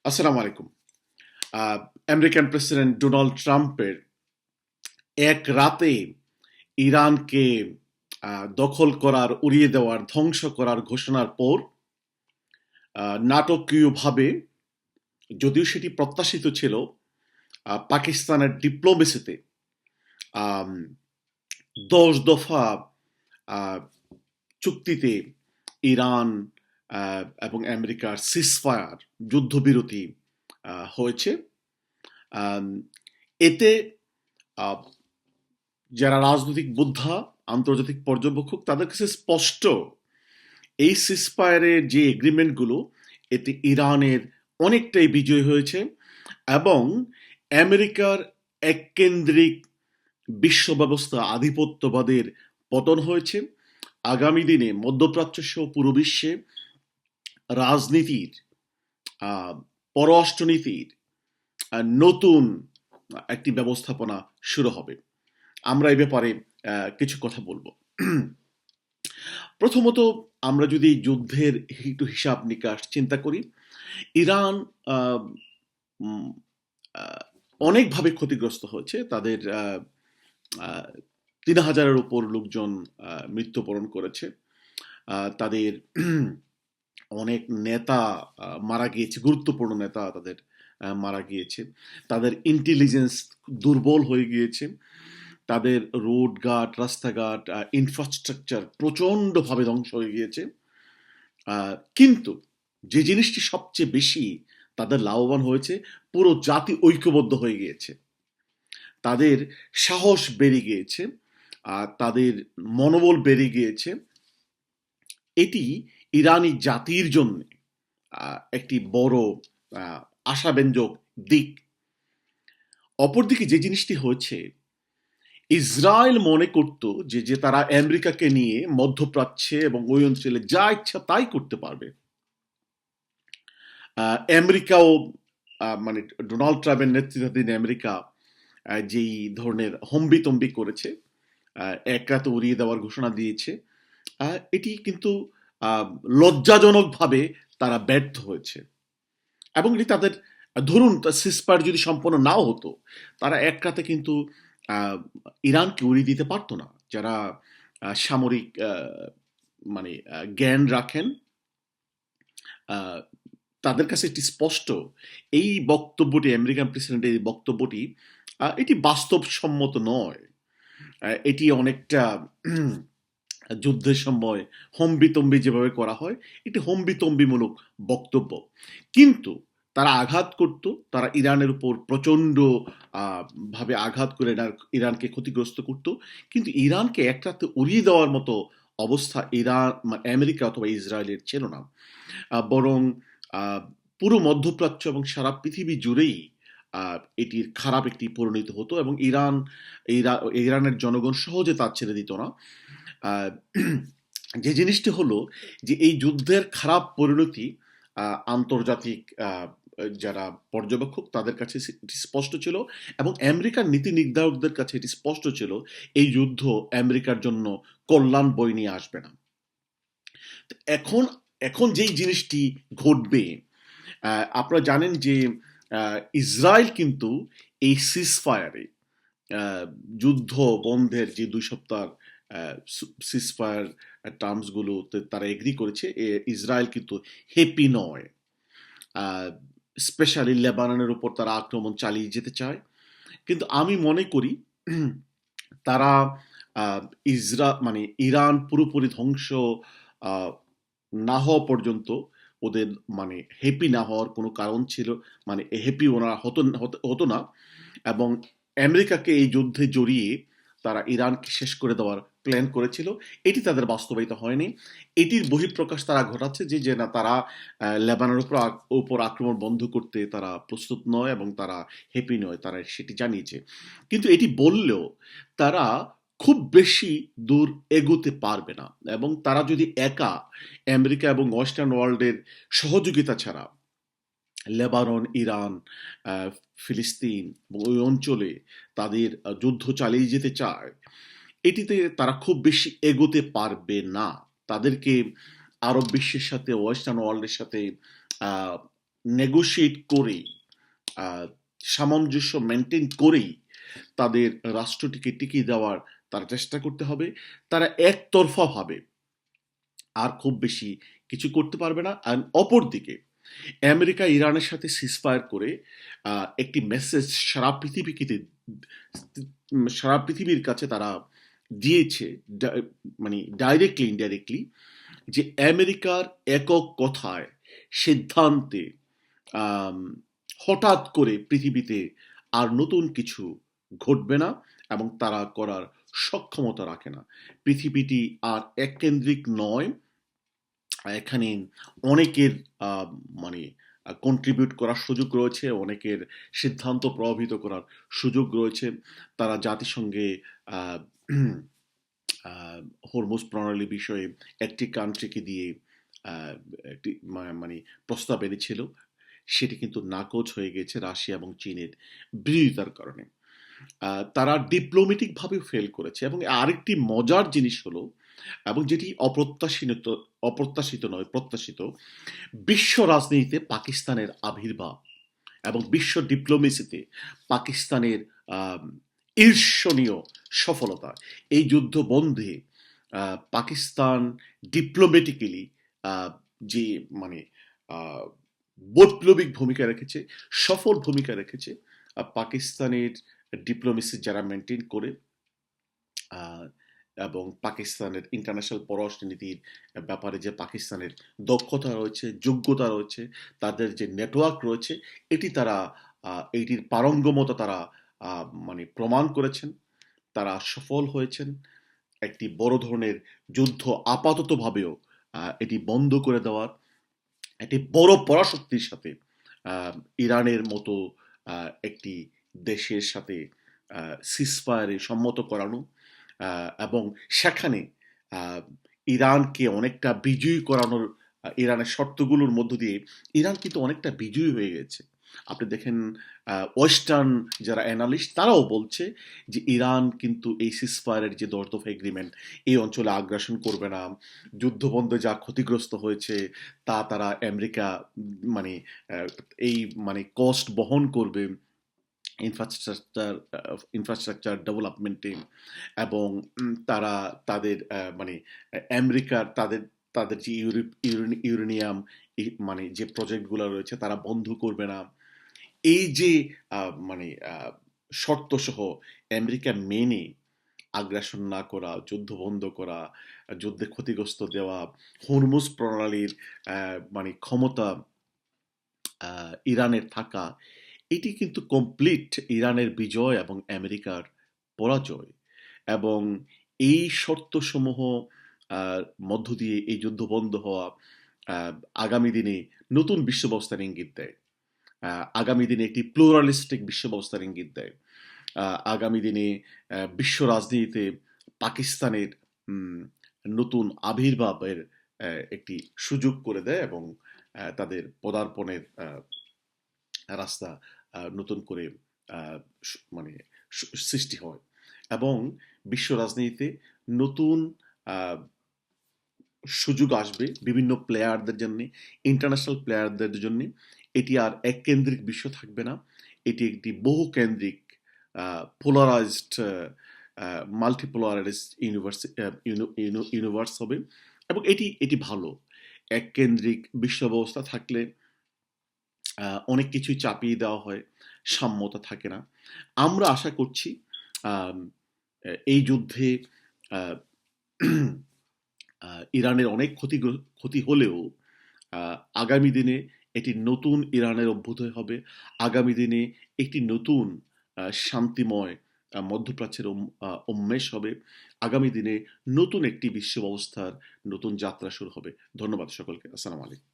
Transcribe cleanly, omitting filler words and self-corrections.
আসসালামু আলাইকুম। আহ, American president Donald ট্রাম্পের এক রাতে ইরানকে দখল করার, উড়িয়ে দেওয়ার, ধ্বংস করার ঘোষণার পর নাটকীয়ভাবে, যদিও সেটি প্রত্যাশিত ছিল, পাকিস্তানের ডিপ্লোমেসিতে আম, 10 দফা আহ, চুক্তিতে ইরান এবং আমেরিকার সিজফায়ার, যুদ্ধবিরতি হয়েছে। আম, এতে আহ, যারা রাজনৈতিক বোদ্ধা, আন্তর্জাতিক পর্যবেক্ষক, তাদের কাছে স্পষ্ট এই সিসফায়ারের যে এগ্রিমেন্টগুলো, এতে ইরানের অনেকটাই বিজয় হয়েছে এবং আমেরিকার এককেন্দ্রিক বিশ্ব ব্যবস্থা, আধিপত্যবাদের পতন হয়েছে। আগামী দিনে মধ্যপ্রাচ্য সহ পুরো বিশ্বে রাজনীতির, আহ, পররাষ্ট্রনীতির নতুন একটি ব্যবস্থাপনা শুরু হবে। আমরা এই ব্যাপারে কিছু কথা বলবো। প্রথমত, আমরা যদি যুদ্ধের একটু হিসাব নিকাশ চিন্তা করি, ইরান আহ, উম, আহ, অনেকভাবে ক্ষতিগ্রস্ত হয়েছে। তাদের 3,000-এর উপর লোকজন মৃত্যুবরণ করেছে। তাদের অনেক নেতা মারা গিয়েছে, গুরুত্বপূর্ণ নেতা তাদের মারা গিয়েছে। তাদের ইন্টেলিজেন্স দুর্বল হয়ে গিয়েছে। তাদের রোডঘাট, রাস্তাঘাট, ইনফ্রাস্ট্রাকচার প্রচণ্ডভাবে ধ্বংস হয়ে গিয়েছে। কিন্তু যে জিনিসটি সবচেয়ে বেশি তাদের লাভবান হয়েছে, পুরো জাতি ঐক্যবদ্ধ হয়ে গিয়েছে। তাদের সাহস বেড়ে গিয়েছে, তাদের মনোবল বেড়ে গিয়েছে। এটি ইরানি জাতির জন্য একটি বড় আশাব্যঞ্জক দিক। অপরদিকে যে জিনিসটি হয়েছে, ইসরায়েল মনে করত যে যে তারা আমেরিকাকে নিয়ে মধ্যপ্রাচ্যে এবং ওই অঞ্চলে যা ইচ্ছা তাই করতে পারবে। আমেরিকাও, মানে ডোনাল্ড ট্রাম্পের নেতৃত্বাধীন আমেরিকা যেই ধরনের হম্বিতম্বি করেছে, এক রাতে উড়িয়ে দেওয়ার ঘোষণা দিয়েছে, এটি কিন্তু লজ্জাজনকভাবে তারা ব্যর্থ হয়েছে। এবং এটি তাদের, ধরুন সিসপার যদি সম্পন্ন নাও হতো, তারা এক রাতে কিন্তু ইরানকে উড়িয়ে দিতে পারতো না। যারা সামরিক মানে জ্ঞান রাখেন, আহ, তাদের কাছে এটি স্পষ্ট, এই বক্তব্যটি, আমেরিকান প্রেসিডেন্টের এই বক্তব্যটি, এটি বাস্তবসম্মত নয়। এটি অনেকটা যুদ্ধের সময় হম্বিতম্বি যেভাবে করা হয়, এটি হম্বিতম্বিমূলক বক্তব্য। কিন্তু তারা আঘাত করত, তারা ইরানের উপর প্রচণ্ড ভাবে আঘাত করে ইরানকে ক্ষতিগ্রস্ত করত। কিন্তু ইরানকে এক রাতে উড়িয়ে দেওয়ার মতো অবস্থা ইরান, আমেরিকা অথবা ইসরায়েলের ছিল না। বরং পুরো মধ্যপ্রাচ্য এবং সারা পৃথিবী জুড়েই এটির খারাপ একটি পরিণত হতো এবং ইরানের জনগণ সহজে তা ছেড়ে দিত না। যে জিনিসটি হলো যে এই যুদ্ধের খারাপ পরিণতি আন্তর্জাতিক যারা পর্যবেক্ষক, তাদের কাছে এটি স্পষ্ট ছিল এবং আমেরিকার নীতি নির্ধারকদের কাছে এটি স্পষ্ট ছিল, এই যুদ্ধ আমেরিকার জন্য কল্যাণ বয়ে নিয়ে আসবে না। এখন এখন যেই জিনিসটি ঘটবে, আপনারা জানেন যে ইসরায়েল কিন্তু এই সিজফায়ারে, যুদ্ধ বন্ধের যে 2 সপ্তাহ সিজফায়ার টার্মসগুলোতে তারা এগ্রি করেছে, ইসরায়েল কিন্তু হ্যাপি নয়। স্পেশালি লেবাননের উপর তারা আক্রমণ চালিয়ে যেতে চায়। কিন্তু আমি মনে করি তারা মানে ইরান পুরোপুরি ধ্বংস আহ, না হওয়া পর্যন্ত ওদের মানে হ্যাপি না হওয়ার কোনো কারণ ছিল, মানে হ্যাপি ওনারা হতো না। এবং আমেরিকাকে এই যুদ্ধে জড়িয়ে তারা ইরানকে শেষ করে দেওয়ার প্ল্যান করেছিল। এটি তাদের বাস্তবায়িত হয়নি। এটির বহিঃপ্রকাশ তারা ঘটাচ্ছে যে যে না, তারা লেবাননের উপর আক্রমণ বন্ধ করতে তারা প্রস্তুত নয় এবং তারা হ্যাপি নয়, তারা সেটি জানিয়েছে। কিন্তু এটি বললেও তারা খুব বেশি দূর এগোতে পারবে না এবং তারা যদি একা, আমেরিকা এবং ওয়েস্টার্ন ওয়ার্ল্ডের সহযোগিতা ছাড়া লেবানন, ইরান, ফিলিস্তিন এবং ওই অঞ্চলে তাদের যুদ্ধ চালিয়ে যেতে চায়, এটিতে তারা খুব বেশি এগোতে পারবে না। তাদেরকে আরব বিশ্বের সাথে, ওয়েস্টার্ন ওয়ার্ল্ডের সাথে নেগোশিয়েট করেই, আহ, সামঞ্জস্য মেনটেন করেই তাদের রাষ্ট্রটিকে টিকিয়ে দেওয়ার তারা চেষ্টা করতে হবে। তারা একতরফা ভাবে আর খুব বেশি কিছু করতে পারবে না। আর অপরদিকে আমেরিকা ইরানের সাথে সিজফায়ার করে একটি মেসেজ সারা পৃথিবীর কাছে তারা দিয়েছে, মানে ডাইরেক্টলি ইনডাইরেক্টলি, যে আমেরিকার একক কথায়, সিদ্ধান্তে, আম, হঠাৎ করে পৃথিবীতে আর নতুন কিছু ঘটবে না এবং তারা করার সক্ষমতা রাখে না। পৃথিবীটি আর এককেন্দ্রিক নয়, এখানে অনেকের আহ, মানে কন্ট্রিবিউট করার সুযোগ রয়েছে, অনেকের সিদ্ধান্ত প্রভাবিত করার সুযোগ রয়েছে। তারা জাতিসংঘে আহ, আহ, হরমুজ প্রণালী বিষয়ে একটি কান্ট্রিকে দিয়ে আহ, একটি মানে প্রস্তাব এনেছিল, সেটি কিন্তু নাকচ হয়ে গেছে রাশিয়া এবং চীনের বিরোধিতার কারণে। তারা ডিপ্লোম্যাটিক ভাবে ফেল করেছে। এবং আরেকটি মজার জিনিস হলো, এবং যেটি অপ্রত্যাশিত নয়, প্রত্যাশিত, বিশ্ব রাজনীতিতে পাকিস্তানের আবির্ভাব এবং বিশ্ব ডিপ্লোমেসিতে পাকিস্তানের আহ, ঈর্ষণীয় সফলতা। এই যুদ্ধ বন্ধে পাকিস্তান ডিপ্লোম্যাটিক্যালি যে মানে আহ, বৈপ্লবিক ভূমিকা রেখেছে, সফল ভূমিকা রেখেছে। পাকিস্তানের ডিপ্লোমেসি যারা মেনটেন করে, আহ, এবং পাকিস্তানের ইন্টারন্যাশনাল পররাষ্ট্রনীতির ব্যাপারে যে পাকিস্তানের দক্ষতা রয়েছে, যোগ্যতা রয়েছে, তাদের যে নেটওয়ার্ক রয়েছে, এটি তারা এইটির পারঙ্গমতা তারা মানে প্রমাণ করেছেন। তারা সফল হয়েছেন। একটি বড় ধরনের যুদ্ধ আপাততভাবেও এটি বন্ধ করে দেওয়ার, একটি বড় পরাশক্তির সাথে আহ, ইরানের মতো একটি দেশের সাথে সিজফায়ারে সম্মত করানো, এবং সেখানে আহ, ইরানকে অনেকটা বিজয়ী করানোর, ইরানের শর্তগুলোর মধ্য দিয়ে ইরান কিন্তু অনেকটা বিজয়ী হয়ে গেছে। আপনি দেখেন, ওয়েস্টার্ন যারা অ্যানালিস্ট তারাও বলছে যে ইরান কিন্তু এই সিজফায়ারের যে 10 দফা এগ্রিমেন্ট, এই অঞ্চলে আগ্রাসন করবে না, যুদ্ধবন্ধে যা ক্ষতিগ্রস্ত হয়েছে তা তারা আমেরিকা মানে আহ, এই মানে কস্ট বহন করবে ইনফ্রাস্ট্রাকচার ডেভেলপমেন্টে। এবং তারা তাদের মানে আমেরিকার তাদের তাদের যে ইউরেনিয়াম মানে যে প্রজেক্টগুলো রয়েছে তারা বন্ধ করবে না। এই যে মানে শর্ত সহ আমেরিকা মেনে আগ্রাসন না করা, যুদ্ধ বন্ধ করা, যুদ্ধে ক্ষতিগ্রস্ত দেওয়া, হরমুজ প্রণালীর মানে ক্ষমতা ইরানের থাকা, এটি কিন্তু কমপ্লিট ইরানের বিজয় এবং আমেরিকার পরাজয়। এবং এই শর্তসমূহ মধ্য দিয়ে এই যুদ্ধ বন্ধ হওয়া আহ, আগামী দিনে নতুন বিশ্ব ব্যবস্থার ইঙ্গিত দেয়। আগামী দিনে একটি প্লুরালিস্টিক বিশ্ব ব্যবস্থার ইঙ্গিত দেয়। আগামী দিনে বিশ্ব রাজনীতিতে পাকিস্তানের নতুন আবির্ভাবের একটি সুযোগ করে দেয় এবং তাদের পদার্পণের রাস্তা নতুন করে মানে সৃষ্টি হয়। এবং বিশ্ব রাজনীতিতে নতুন সুযোগ আসবে বিভিন্ন প্লেয়ারদের জন্য, ইন্টারন্যাশনাল প্লেয়ারদের জন্য। এটি আর এক কেন্দ্রিক বিশ্ব থাকবে না, এটি একটি বহু কেন্দ্রিক পোলারাইজড মাল্টিপোলারাইজড ইউনিভার্স হবে। এবং এটি এটি ভালো। এক কেন্দ্রিক বিশ্ব ব্যবস্থা থাকলে অনেক কিছুই চাপিয়ে দেওয়া হয়, সাম্যতা থাকে না। আমরা আশা করছি এই যুদ্ধে ইরানের অনেক ক্ষতি হলেও আগামী দিনে এটি নতুন ইরানের অভ্যুদয় হবে। আগামী দিনে একটি নতুন শান্তিময় মধ্যপ্রাচ্যের উন্মেষ হবে। আগামী দিনে নতুন একটি বিশ্ব ব্যবস্থার নতুন যাত্রা শুরু হবে। ধন্যবাদ সকলকে। আসসালামু আলাইকুম।